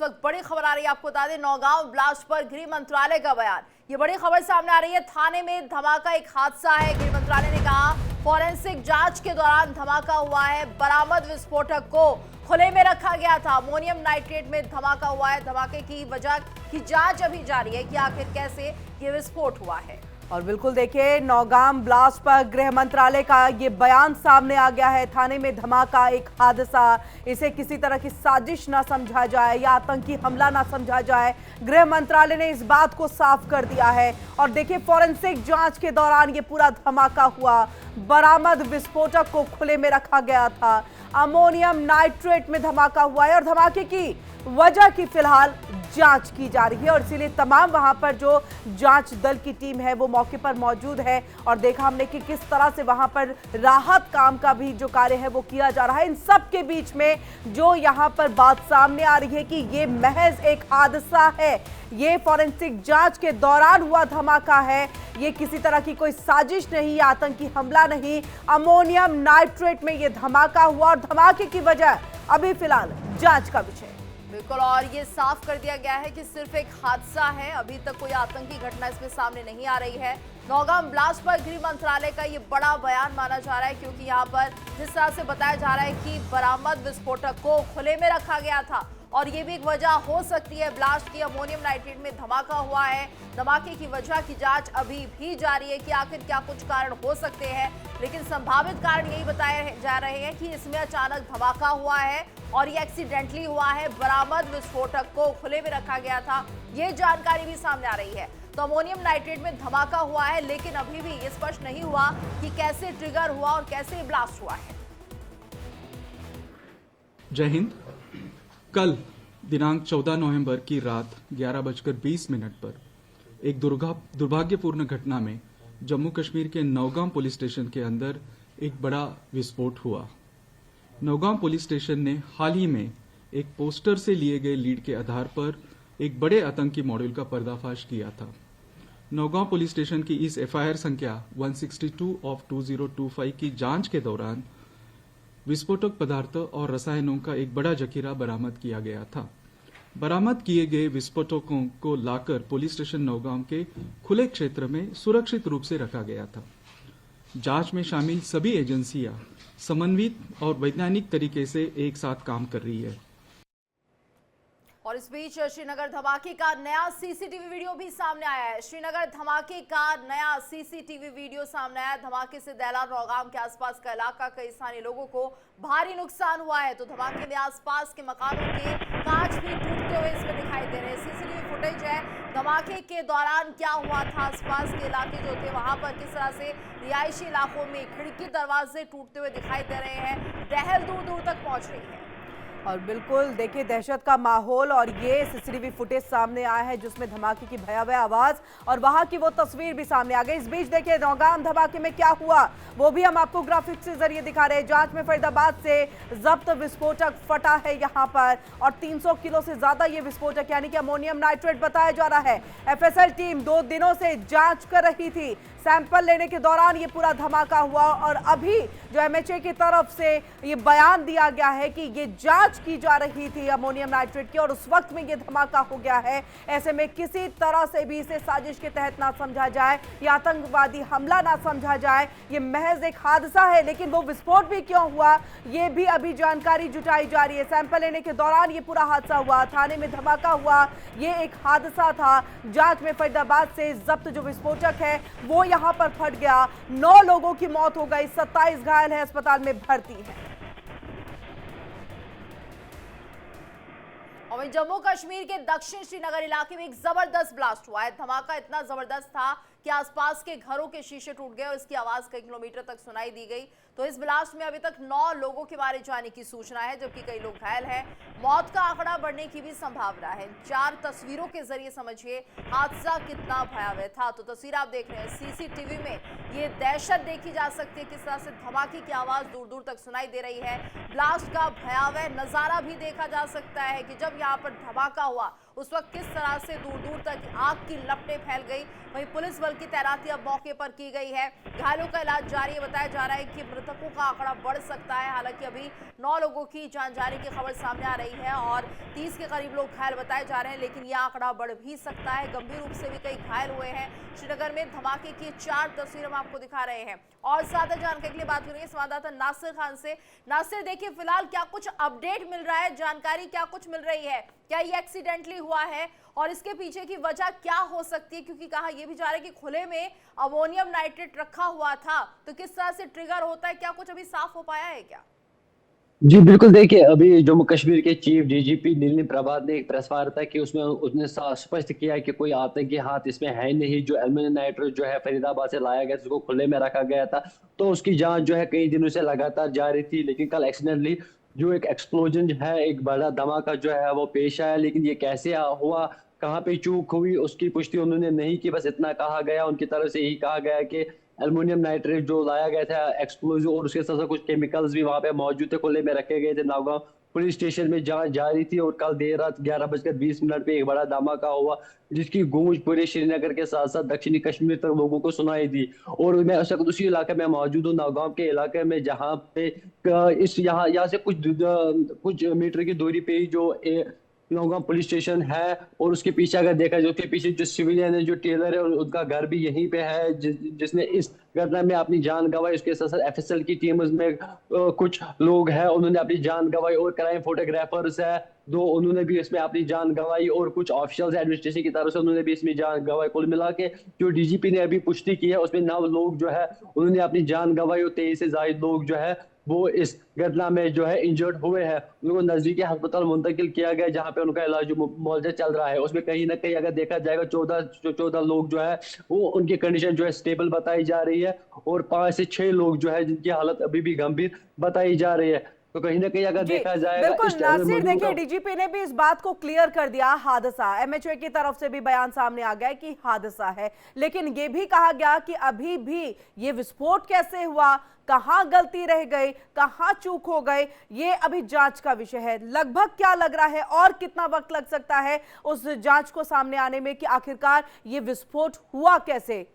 वक्त बड़ी खबर आ रही है, आपको बता दें नौगांव ब्लास्ट पर गृह मंत्रालय का बयान। ये बड़ी खबर सामने आ रही है। थाने में धमाका, एक हादसा है। गृह मंत्रालय ने कहा फॉरेंसिक जांच के दौरान धमाका हुआ है। बरामद विस्फोटक को खुले में रखा गया था। अमोनियम नाइट्रेट में धमाका हुआ है। धमाके की वजह की जांच अभी जारी है कि आखिर कैसे ये विस्फोट हुआ है। और बिल्कुल देखिए, नौगांव ब्लास्ट पर गृह मंत्रालय का ये बयान सामने आ गया है। थाने में धमाका, एक हादसा, इसे किसी तरह की साजिश ना समझा जाए या आतंकी हमला ना समझा जाए। गृह मंत्रालय ने इस बात को साफ कर दिया है। और देखिए, फॉरेंसिक जांच के दौरान ये पूरा धमाका हुआ। बरामद विस्फोटक को खुले में रखा गया था। अमोनियम नाइट्रेट में धमाका हुआ है और धमाके की वजह की फिलहाल जांच की जा रही है। और इसीलिए तमाम वहां पर जो जांच दल की टीम है वो मौके पर मौजूद है। और देखा हमने कि किस तरह से वहां पर राहत काम का भी जो कार्य है वो किया जा रहा है। इन सब के बीच में जो यहां पर बात सामने आ रही है कि ये महज एक हादसा है, ये फॉरेंसिक जांच के दौरान हुआ धमाका है, ये किसी तरह की कोई साजिश नहीं, आतंकी हमला नहीं। अमोनियम नाइट्रेट में ये धमाका हुआ और धमाके की वजह अभी फिलहाल जांच का विषय। बिल्कुल, और ये साफ कर दिया गया है कि सिर्फ एक हादसा है। अभी तक कोई आतंकी घटना इसमें सामने नहीं आ रही है। नौगांव ब्लास्ट पर गृह मंत्रालय का ये बड़ा बयान माना जा रहा है, क्योंकि यहाँ पर जिस तरह से बताया जा रहा है कि बरामद विस्फोटक को खुले में रखा गया था और ये भी एक वजह हो सकती है ब्लास्ट की। अमोनियम नाइट्रेट में धमाका हुआ है। धमाके की वजह की जांच अभी भी जारी है कि आखिर क्या कुछ कारण हो सकते हैं, लेकिन संभावित कारण यही बताए जा रहे हैं कि इसमें अचानक धमाका हुआ है और ये एक्सीडेंटली हुआ है। बरामद विस्फोटक को खुले में रखा गया था, ये जानकारी भी सामने आ रही है। तो अमोनियम नाइट्रेट में धमाका हुआ है, लेकिन अभी भी ये स्पष्ट नहीं हुआ कि कैसे ट्रिगर हुआ और कैसे ब्लास्ट हुआ है। जय हिंद। कल दिनांक 14 नवंबर की रात 11:20 पर एक दुर्भाग्यपूर्ण घटना में जम्मू कश्मीर के नौगांव पुलिस स्टेशन के अंदर एक बड़ा विस्फोट हुआ। नौगांव पुलिस स्टेशन ने हाल ही में एक पोस्टर से लिए गए लीड के आधार पर एक बड़े आतंकी मॉड्यूल का पर्दाफाश किया था। नौगांव पुलिस स्टेशन की इस एफआईआर संख्या 162 ऑफ 2025 की जांच के दौरान विस्फोटक पदार्थ और रसायनों का एक बड़ा जखीरा बरामद किया गया था। बरामद किए गए विस्फोटकों को लाकर पुलिस स्टेशन नौगांव के खुले क्षेत्र में सुरक्षित रूप से रखा गया था। जांच में शामिल सभी एजेंसियां समन्वित और वैज्ञानिक तरीके से एक साथ काम कर रही है। और इस बीच श्रीनगर धमाके का नया सीसीटीवी वीडियो भी सामने आया है। श्रीनगर धमाके का नया सीसीटीवी वीडियो सामने आया है। धमाके से दैला नौगांव के आसपास का इलाका, कई स्थानीय लोगों को भारी नुकसान हुआ है। तो धमाके में आसपास के मकानों के कांच भी टूटते हुए इसमें दिखाई दे रहे हैं। सीसीटीवी फुटेज है धमाके के दौरान क्या हुआ था, आसपास के इलाके जो थे वहां पर किस तरह से रिहायशी इलाकों में खिड़की दरवाजे टूटते हुए दिखाई दे रहे हैं। दहल दूर दूर तक पहुंच रही है। और बिल्कुल देखिए, दहशत का माहौल और ये सीसीटीवी फुटेज सामने आया है जिसमें धमाके की भयावह आवाज और वहां की वो तस्वीर भी सामने आ गई। इस बीच देखिए, नौगांव धमाके में क्या हुआ वो भी हम आपको ग्राफिक्स के जरिए दिखा रहे हैं। जांच में फरीदाबाद से जब्त विस्फोटक फटा है यहाँ पर और 300 किलो से ज्यादा ये विस्फोटक यानी कि अमोनियम नाइट्रेट बताया जा रहा है। एफएसएल टीम 2 दिनों से जांच कर रही थी। सैंपल लेने के दौरान ये पूरा धमाका हुआ और अभी जो एमएचए की तरफ से ये बयान दिया गया है कि ये जांच की जा रही थी अमोनियम नाइट्रेट की और उस वक्त में ये धमाका हो गया है। ऐसे में किसी तरह से भी इसे साजिश के तहत ना समझा जाए या आतंकवादी हमला ना समझा जाए। ये महज एक हादसा है, लेकिन वो विस्फोट भी क्यों हुआ ये भी अभी जानकारी जुटाई जा रही है। सैंपल लेने के दौरान ये पूरा हादसा हुआ, थाने में धमाका हुआ, ये एक हादसा था। जांच में फरीदाबाद से जब्त जो विस्फोटक है वो यहां पर फट गया। 9 लोगों की मौत हो गई, 27 घायल है, अस्पताल में भर्ती है। और वहीं जम्मू कश्मीर के दक्षिण श्रीनगर इलाके में एक जबरदस्त ब्लास्ट हुआ है। धमाका इतना जबरदस्त था कि आसपास के घरों के शीशे टूट गए और इसकी आवाज कई किलोमीटर तक सुनाई दी गई। तो इस ब्लास्ट में अभी तक 9 लोगों के मारे जाने की सूचना है, जबकि कई लोग घायल हैं। मौत का आंकड़ा बढ़ने की भी संभावना है। 4 तस्वीरों के जरिए समझिए हादसा कितना भयावह था। तो तस्वीर आप देख रहे हैं, सीसीटीवी में ये दहशत देखी जा सकती है, किस तरह से धमाके की आवाज दूर दूर तक सुनाई दे रही है। ब्लास्ट का भयावह नजारा भी देखा जा सकता है कि जब यहाँ पर धमाका हुआ उस वक्त किस तरह से दूर दूर तक आग की लपटें फैल गई। वहीं पुलिस बल की तैनाती अब मौके पर की गई है। घायलों का इलाज जारी है। बताया जा रहा है कि मृतकों का आंकड़ा बढ़ सकता है। हालांकि अभी 9 लोगों की जान जाने की खबर सामने आ रही है और 30 के करीब लोग घायल बताए जा रहे हैं, लेकिन यह आंकड़ा बढ़ भी सकता है। गंभीर रूप से भी कई घायल हुए हैं। श्रीनगर में धमाके की 4 तस्वीरें हम आपको दिखा रहे हैं और ज्यादा जानकारी के लिए बात करेंगे संवाददाता नासिर खान से। नासिर, देखिए फिलहाल क्या कुछ अपडेट मिल रहा है, जानकारी क्या कुछ मिल रही है, क्या ये एक्सीडेंटली हुआ है और इसके पीछे की वजह क्या हो सकती है? क्योंकि कहा यह भी जा रहा है कि खुले में अमोनियम नाइट्रेट रखा हुआ था, तो किस तरह से ट्रिगर होता है, क्या कुछ अभी साफ हो पाया है क्या? जी बिल्कुल, देखिए अभी जम्मू कश्मीर के चीफ डीजीपी नीलिनी प्रभात ने एक प्रेस वार्ता की, उसमें उसने स्पष्ट किया कि कोई आतंकी हाथ इसमें है नहीं। जो एल्यूमिनियम नाइट्रेट जो है फरीदाबाद से लाया गया, जिसको खुले में रखा गया था, तो उसकी जांच जो है कई दिनों से लगातार जारी थी। लेकिन कल एक्सीडेंटली जो एक एक्सप्लोजन है, एक बड़ा धमाका जो है वो पेश आया। लेकिन ये कैसे हुआ, कहाँ पे चूक हुई, उसकी पुष्टि उन्होंने नहीं की। बस इतना कहा गया, उनकी तरफ से यही कहा गया कि एल्युमिनियम नाइट्रेट जो लाया गया था एक्सप्लोजिव, और उसके साथ साथ कुछ केमिकल्स भी वहां पे मौजूद थे, खुले में रखे गए थे। नावगांव पुलिस स्टेशन में जांच जारी थी और कल देर रात 11:20 पे एक बड़ा धमाका हुआ, जिसकी गूंज पूरे श्रीनगर के साथ साथ दक्षिणी कश्मीर तक लोगों को सुनाई दी। और मैं उस वक्त उसी इलाके में मौजूद हूँ, नावगांव के इलाके में, जहाँ पे इस यहाँ से कुछ मीटर की दूरी पे ही जो नौगांव पुलिस स्टेशन है, और उसके पीछे अगर देखा जाए, उसके पीछे जो सिविलियन है, जो टेलर है, और उनका घर भी यहीं पे है, जिसने इस घटना में अपनी जान गंवाई। उसके साथ साथ एफएसएल की टीम में कुछ लोग हैं, उन्होंने अपनी जान गंवाई, और क्राइम फोटोग्राफर्स है 2, उन्होंने भी इसमें अपनी जान गंवाई, और कुछ ऑफिशियल्स एडमिनिस्ट्रेशन की तरफ से उन्होंने भी इसमें जान गंवाई। कुल मिला के जो डीजीपी ने अभी पुष्टि की है, उसमें 9 लोग जो है उन्होंने अपनी जान गंवाई, और 23 से ज्यादा लोग जो है वो इस घटना में जो है इंजर्ड हुए हैं। उनको नजदीकी अस्पताल मुंतकिल किया गया, जहां पे उनका इलाज मुआवजा चल रहा है। उसमें कहीं ना कहीं अगर देखा जाएगा 14 लोग जो है वो उनकी कंडीशन जो है स्टेबल बताई जा रही है, और 5 से 6 लोग जो है जिनकी हालत अभी भी गंभीर बताई जा रही है। तो कहीं ना कहीं अगर देखा जाएगा, बिल्कुल नासिर, देखिए डीजीपी ने भी इस बात को क्लियर कर दिया, हादसा, एमएचए की तरफ से भी बयान सामने आ गया कि हादसा है, लेकिन ये भी कहा गया कि अभी भी ये विस्फोट कैसे हुआ, कहां गलती रह गई, कहां चूक हो गए, ये अभी जांच का विषय है। लगभग क्या लग रहा है और कितना वक्त लग सकता है उस जांच को सामने आने में कि आखिरकार ये विस्फोट हुआ कैसे?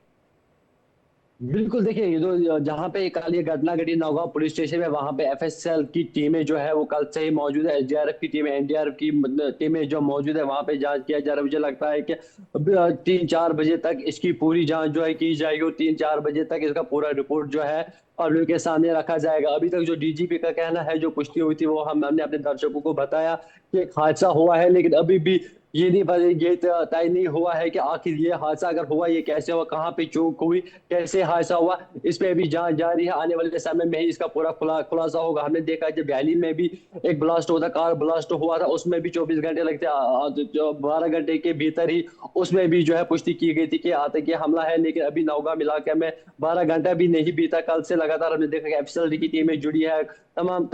बिल्कुल, देखिए ये तो जहाँ पे कल ये घटना घटी नौगांव पुलिस स्टेशन में, वहां पे एफएसएल की टीमें जो है वो कल से ही मौजूद है। एसडीआरएफ की टीमें, एनडीआरएफ की टीमें जो मौजूद है वहां पे जांच किया जा रहा है। मुझे लगता है कि 3-4 बजे तक इसकी पूरी जांच जो है की जाएगी, और 3-4 बजे तक इसका पूरा रिपोर्ट जो है पब्लिक के सामने रखा जाएगा। अभी तक जो डीजीपी का कहना है, जो पुष्टि हुई थी, वो हमने अपने दर्शकों को बताया कि एक हादसा हुआ है, लेकिन अभी भी ये तय नहीं हुआ है कि आखिर ये हादसा अगर हुआ, ये कैसे हुआ, कहाँ पे चूक हुई, कैसे हादसा हुआ, इस पे अभी जांच जारी है। आने वाले समय में ही इसका पूरा खुलासा होगा। हमने देखा जब वैली में भी एक ब्लास्ट हुआ था, कार ब्लास्ट हुआ था, उसमें भी 24 घंटे लगते, 12 घंटे के भीतर ही उसमें भी जो है पुष्टि की गई थी कि आतंकी हमला है। लेकिन अभी नौगांव इलाके में 12 घंटा भी नहीं बीता, कल से लगातार हमने देखा कि एफएसएल की टीमें जुड़ी है, तमाम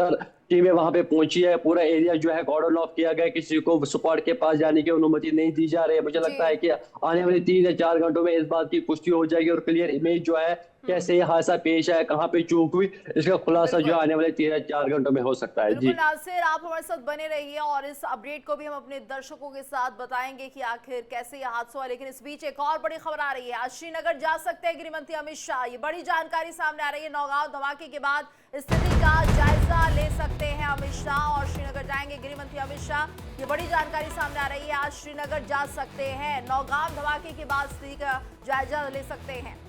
टीमें वहां पे पहुंची है, पूरा एरिया जो है कॉर्डन ऑफ किया गया, किसी को स्पॉट के पास जाने की अनुमति नहीं दी जा रही है। मुझे लगता है कि आने वाले 3 या 4 घंटों में इस बात की पुष्टि हो जाएगी, और क्लियर इमेज जो है कैसे ये हादसा पेश आया, कहाँ पे चूक हुई, इसका खुलासा जो आने वाले 3 या 4 घंटों में हो सकता है। जी नासिर, आप हमारे साथ बने रहिए और इस अपडेट को भी हम अपने दर्शकों के साथ बताएंगे कि आखिर कैसे यह हादसा हुआ। लेकिन इस बीच एक और बड़ी खबर आ रही है, आज श्रीनगर जा सकते हैं गृहमंत्री अमित शाह। ये बड़ी जानकारी सामने आ रही है। नौगांव धमाके के बाद स्थिति का जायजा ले सकते हैं अमित शाह, और श्रीनगर जाएंगे गृहमंत्री अमित शाह। ये बड़ी जानकारी सामने आ रही है, आज श्रीनगर जा सकते हैं, नौगांव धमाके के बाद स्थिति का जायजा ले सकते हैं।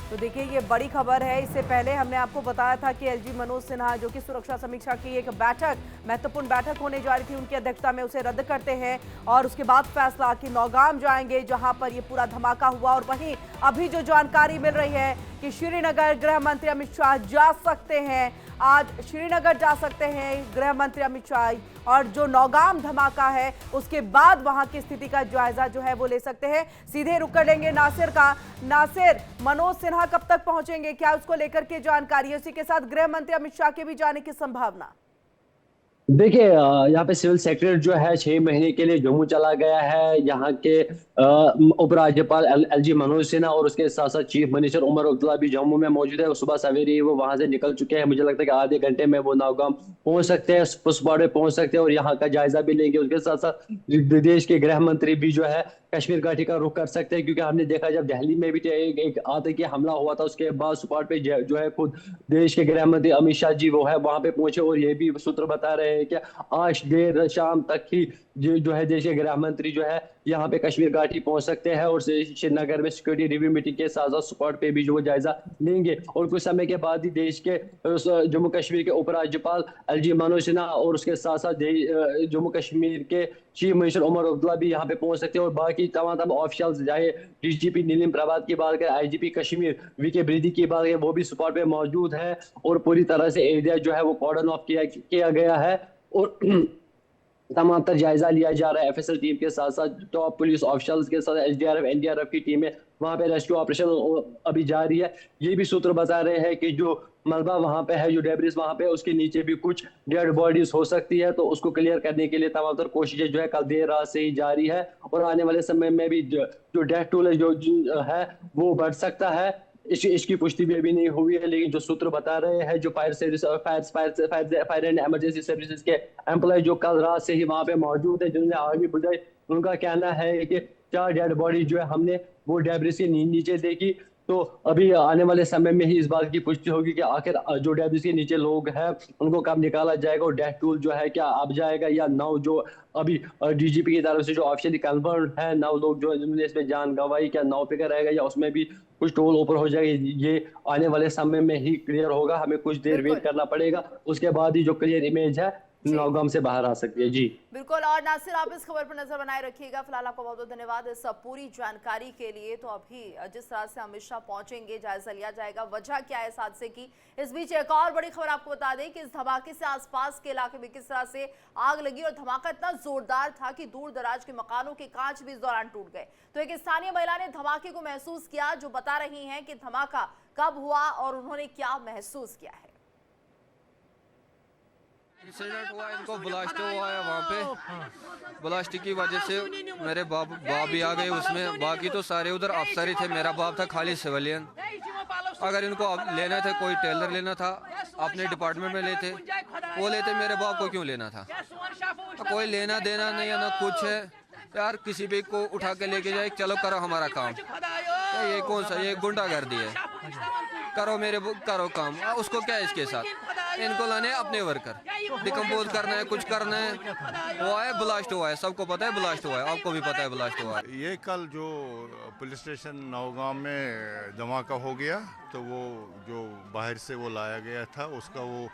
तो देखिए ये बड़ी खबर है। इससे पहले हमने आपको बताया था कि एलजी मनोज सिन्हा, जो कि सुरक्षा समीक्षा की एक बैठक, महत्वपूर्ण बैठक होने जा रही थी, उनकी अध्यक्षता में उसे रद्द करते हैं, और उसके बाद फैसला कि नौगांव जाएंगे, जहां पर ये पूरा धमाका हुआ। और वहीं अभी जो जानकारी मिल रही है कि श्रीनगर गृह मंत्री अमित शाह जा सकते हैं, आज श्रीनगर जा सकते हैं गृह मंत्री अमित शाह, और जो नौगांव धमाका है उसके बाद वहां की स्थिति का जायजा जो है वो ले सकते हैं। सीधे रुक कर लेंगे नासिर का। नासिर, मनोज सिन्हा कब तक पहुंचेंगे, क्या उसको लेकर के जानकारी है? उसी के साथ गृह मंत्री अमित शाह के भी जाने की संभावना? देखिए यहाँ पे सिविल सेक्रेटरी जो है 6 महीने के लिए जम्मू चला गया है। यहाँ के उपराज्यपाल एलजी मनोज सिन्हा और उसके साथ साथ चीफ मिनिस्टर उमर अब्दुल्ला भी जम्मू में मौजूद है। सुबह सवेरे ही वो वहां से निकल चुके हैं। मुझे लगता है कि आधे घंटे में वो नौगाम पहुंच सकते हैं, पुसपाड़ में पहुंच सकते हैं और यहाँ का जायजा भी लेंगे। उसके साथ साथ देश के गृह मंत्री भी जो है कश्मीर घाटी का रुख कर सकते हैं, क्योंकि हमने देखा जब दिल्ली में भी एक आतंकी हमला हुआ था, उसके बाद सुपाट पे जो है खुद देश के गृह मंत्री अमित शाह जी वो है वहां पे पहुंचे और ये भी सूत्र बता रहे हैं कि आज देर शाम तक ही जो है देश के गृह मंत्री जो है यहाँ पे कश्मीर घाटी पहुंच सकते हैं और श्रीनगर में सिक्योरिटी रिव्यू मीटिंग के साथ साथ स्पॉट पे भी जो जायजा लेंगे। और कुछ समय के बाद ही देश के जम्मू कश्मीर के उपराज्यपाल एलजी मनोज सिन्हा और उसके साथ साथ जम्मू कश्मीर के चीफ मिनिस्टर उमर अब्दुल्ला भी यहाँ पे पहुंच सकते हैं और बाकी तमाम ऑफिशियल चाहे डीजीपी नीलिम प्रभात की बात करें, आईजीपी कश्मीर वीके ब्रिदी की बात करें, वो भी स्पॉट पे मौजूद है और पूरी तरह से एरिया जो है वो कॉर्डन ऑफ किया गया है और तमाम तर जायजा लिया जा रहा है। एफएसएल टीम के साथ साथ टॉप पुलिस ऑफिशियल्स के साथ एसडीआरएफ एनडीआरएफ की टीमें वहां पे रेस्क्यू ऑपरेशन अभी जारी है। ये भी सूत्र बता रहे हैं कि जो मलबा वहां पे है, जो डेब्रिस वहां पे, उसके नीचे भी कुछ डेड बॉडीज हो सकती है, तो उसको क्लियर करने के लिए तमाम तर कोशिशें जो है कल देर रात से ही जारी है और आने वाले समय में भी जो डेथ टोल है वो बढ़ सकता है। इसकी पुष्टि भी अभी नहीं हुई है, लेकिन जो सूत्र बता रहे हैं जो fire service fire and emergency services के एम्प्लॉय जो कल रात से ही वहां पे मौजूद है, जिन्होंने आग भी बुझाई, उनका कहना है कि 4 डेड बॉडी जो है हमने वो डेब्रिस के नीचे देखी। तो अभी आने वाले समय में ही इस बात की पुष्टि होगी कि आखिर जो डेब्रिस के नीचे लोग हैं उनको कब निकाला जाएगा और डेथ टूल जो है क्या अब जाएगा या 9 जो अभी डीजीपी की तरफ से जो ऑफिशियली कन्फर्म है 9 लोग जो जिन्होंने इसमें जान गंवाई, क्या 9 पे रहेगा या उसमें भी कुछ टोल ऊपर हो जाएगा, ये आने वाले समय में ही क्लियर होगा। हमें कुछ देर वेट करना पड़ेगा, उसके बाद ही जो क्लियर इमेज है नौगाम से बाहर आ सकती है। जी बिल्कुल। और नासिर, आप इस खबर पर नजर बनाए रखिएगा। फिलहाल आपको बहुत बहुत धन्यवाद इस पूरी जानकारी के लिए। तो अभी जिस तरह से अमित शाह पहुंचेंगे, जायजा लिया जाएगा वजह क्या है इस हादसे की। इस बीच एक और बड़ी खबर आपको बता दें कि इस धमाके से आसपास के इलाके में किस तरह से आग लगी और धमाका इतना जोरदार था कि दूर दराज के मकानों के कांच भी इस दौरान टूट गए। तो एक स्थानीय महिला ने धमाके को महसूस किया, जो बता रही है कि धमाका कब हुआ और उन्होंने क्या महसूस किया है। इंसिडेंट हुआ, इनको ब्लास्ट हुआ है वहाँ पे। ब्लास्ट की वजह से मेरे बाप भी आ गए उसमें, बाकी तो सारे उधर अफसर ही थे। मेरा बाप था खाली सिविलियन। अगर इनको लेना था, कोई टेलर लेना था अपने डिपार्टमेंट में लेते, वो लेते, मेरे बाप को क्यों लेना था? कोई लेना देना नहीं है ना कुछ है यार। किसी भी को उठा के लेके जाए, चलो करो हमारा काम। ये कौन सा, ये गुंडागर्दी है। करो काम, उसको क्या है इसके साथ? इनको लाने अपने वर्कर, डिकम्पोज करना है, कुछ करना है। हुआ है ब्लास्ट हुआ है, सबको पता है ब्लास्ट हुआ है, आपको भी पता है ब्लास्ट हुआ है। ये कल जो पुलिस स्टेशन नौगाम में धमाका हो गया, तो वो जो बाहर से वो लाया गया था उसका वो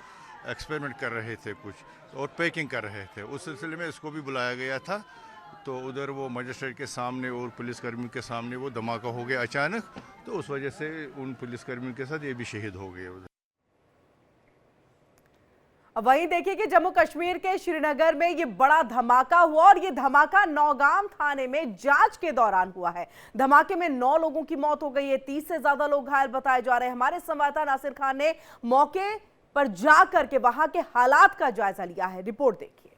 एक्सपेरिमेंट कर रहे थे कुछ और पैकिंग कर रहे थे। उस सिलसिले में इसको भी बुलाया गया था, तो उधर वो मजिस्ट्रेट के सामने और पुलिसकर्मियों के सामने वो धमाका हो गया अचानक, तो उस वजह से उन पुलिसकर्मियों के साथ ये भी शहीद हो गए उधर। अब वहीं देखिए कि जम्मू कश्मीर के श्रीनगर में ये बड़ा धमाका हुआ और ये धमाका नौगाम थाने में जांच के दौरान हुआ है। धमाके में 9 लोगों की मौत हो गई है, 30 से ज्यादा लोग घायल बताए जा रहे हैं। हमारे संवाददाता नासिर खान ने मौके पर जाकर के वहां के हालात का जायजा लिया है। रिपोर्ट देखिए।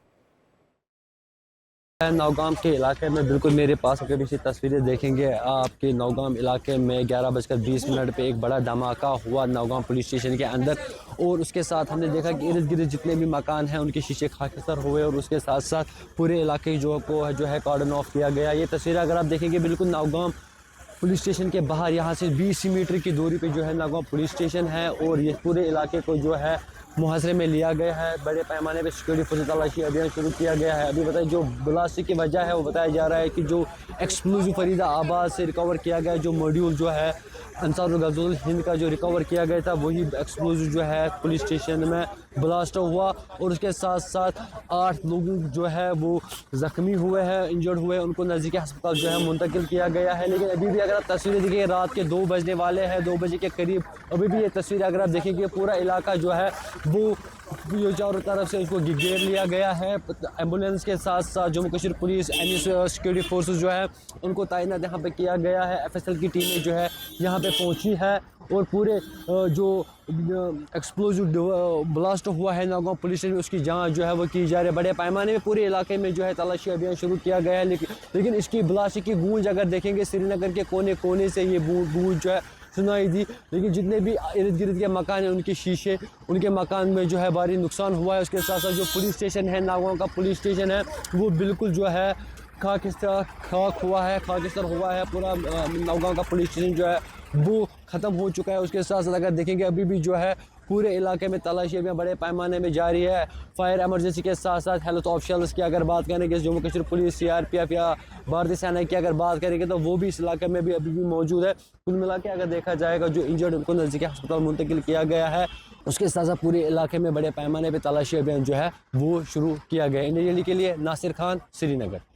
नौगाम के इलाके में बिल्कुल मेरे पास अगर पीछे तस्वीरें देखेंगे आपके, नौगाम इलाके में 11:20 पे एक बड़ा धमाका हुआ नौगाम पुलिस स्टेशन के अंदर और उसके साथ हमने देखा कि इर्द गिर्द जितने भी मकान हैं उनके शीशे खाकसर हुए और उसके साथ साथ पूरे इलाके जो है कॉर्डन ऑफ किया गया। ये तस्वीर अगर आप देखेंगे बिल्कुल नौगाम पुलिस स्टेशन के बाहर, यहाँ से 20 मीटर की दूरी पे जो है नौगाम पुलिस स्टेशन है और ये पूरे इलाके को जो है मुहासरे में लिया गया है। बड़े पैमाने पे सिक्योरिटी फोर्स तलाशी अभियान शुरू किया गया है। अभी बताइए जो ब्लास्ट की वजह है वो बताया जा रहा है कि जो एक्सप्लोजिव फरीदाबाद से रिकवर किया गया जो मॉड्यूल जो है अंसारुल गज़वात हिंद का जो रिकवर किया गया था वही एक्सप्लोजिव जो है पुलिस स्टेशन में ब्लास्ट हुआ और उसके साथ साथ 8 लोग जो है वो ज़ख्मी हुए हैं, इंजर्ड हुए, उनको नज़दीकी अस्पताल जो है मुंतकिल किया गया है। लेकिन अभी भी अगर आप तस्वीरें देखिए रात के 2 बजने वाले हैं, 2 बजे के करीब अभी भी ये तस्वीर अगर आप देखेंगे पूरा इलाका जो है वो ये चारों तरफ से इसको घेर लिया गया है। एम्बुलेंस के साथ साथ Jammu Kashmir police and security forces जो है उनको तैनात यहाँ पे किया गया है। FSL की टीमें जो है यहाँ पे पहुँची है और पूरे जो एक्सप्लोजिव ब्लास्ट हुआ है नौगांव पुलिस स्टेशन में उसकी जांच जो है वो की जा रही है। बड़े पैमाने में पूरे इलाके में जो है तलाशी अभियान शुरू किया गया है, लेकिन इसकी ब्लास्ट की गूंज अगर देखेंगे श्रीनगर के कोने कोने से ये गूंज जो है सुनाई दी। लेकिन जितने भी इर्द गिर्द के मकान हैं उनके शीशे, उनके मकान में जो है भारी नुकसान हुआ है। उसके साथ साथ जो पुलिस स्टेशन है नौगांव का पुलिस स्टेशन है वो बिल्कुल जो है खाक हुआ है, खाकिस्तान हुआ है। पूरा नौगांव का पुलिस स्टेशन जो है वो ख़त्म हो चुका है। उसके साथ साथ अगर देखेंगे अभी भी जो है पूरे इलाके में तलाशी में बड़े पैमाने में जारी है। फायर इमरजेंसी के साथ साथ हेल्थ ऑफिशियल्स की अगर बात करेंगे, जम्मू कश्मीर पुलिस, CRPF या भारतीय सेना की अगर बात करेंगे तो वो भी इस इलाके में भी अभी भी मौजूद है। कुल मिला के अगर देखा जाएगा जो इंजर्ड उनको नज़दीकी अस्पताल मुंतकिल किया गया है। उसके साथ साथ पूरे इलाके में बड़े पैमाने पर तलाशी अभियान जो है वो शुरू किया गया। इंडिया के लिए नासिर खान, श्रीनगर।